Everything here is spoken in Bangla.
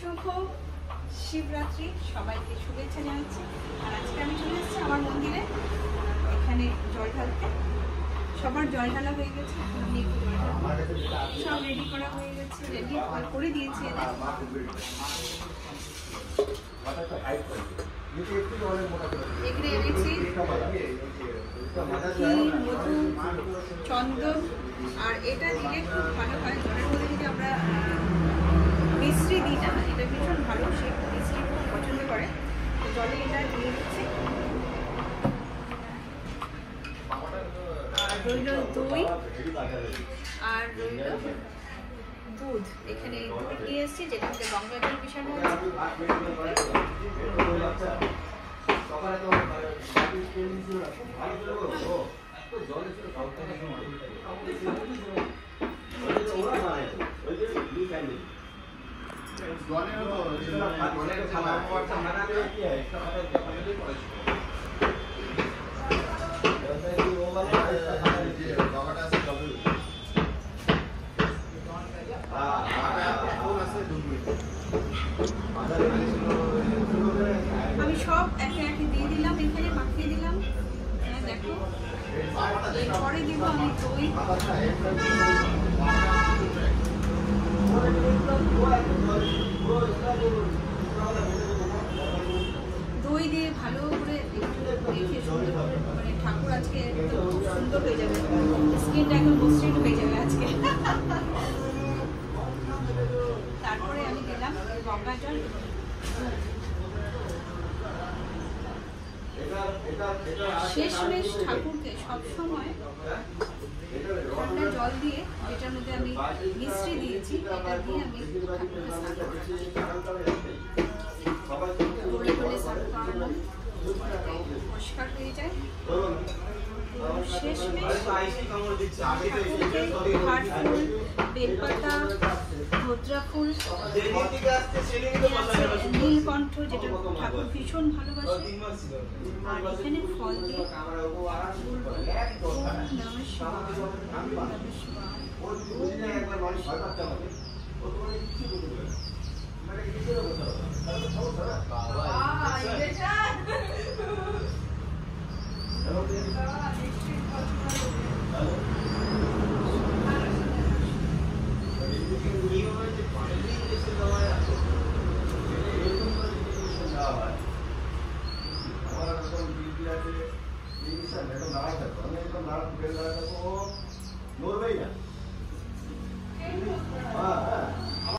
শুভ শিবরাত্রি, সবাইকে শুভেচ্ছা জানাচ্ছি। আর আজকে আমি চলে এসেছি আমার মন্দিরে, এখানে জল ঢালতে। সবার জল ঢালা হয়ে গেছে, আমি একটু জল ঢালবো। সব রেডি করা হয়ে গেছে, রেডি করে দিয়েছি এদের। এখানে এনেছি মধু, চন্দন, আর এটা দিলে খুব ভালো হয়। জলের মধ্যে যদি আমরা মিষ্টি দিই না, এটা ভীষণ ভালো, সে মিষ্টি খুব পছন্দ করে। তো জলে এটা দিয়ে দিচ্ছি। আর রইল দই, আর রইল দুধ। এখানে দুধ নিয়ে এসেছি, যেটা হচ্ছে গঙ্গা জল মিশানো আছে। আমি সব একে একে দিয়ে দিলাম, এখানে মাখিয়ে দিলাম। হ্যাঁ দেখো, এরপরে দিব আমি দই। দই দিয়ে ভালো করে রেখে সুন্দর করে, মানে ঠাকুর আজকে খুব সুন্দর হয়ে যাবে, স্কিনটা একদম মসৃণ হয়ে যাবে আজকে। তারপরে আমি দিলাম গঙ্গা জল। শেষমেশ ঠাকুরকে সবসময় ঠান্ডা জল দিয়ে, যেটার মধ্যে আমি মিষ্টি দিয়েছি, এটা দিয়ে আমি ঠাকুরকে স্নান করলে স্নান করানো পরিষ্কার হয়ে যায়। শেষমেশ ঠাকুরকে হার ফুল, বেলপাতা, ভদ্রা ফুল, নীলকণ্ঠ, যেটা ঠাকুর ভীষণ ভালোবাসে। আর এখানে ফল দিয়ে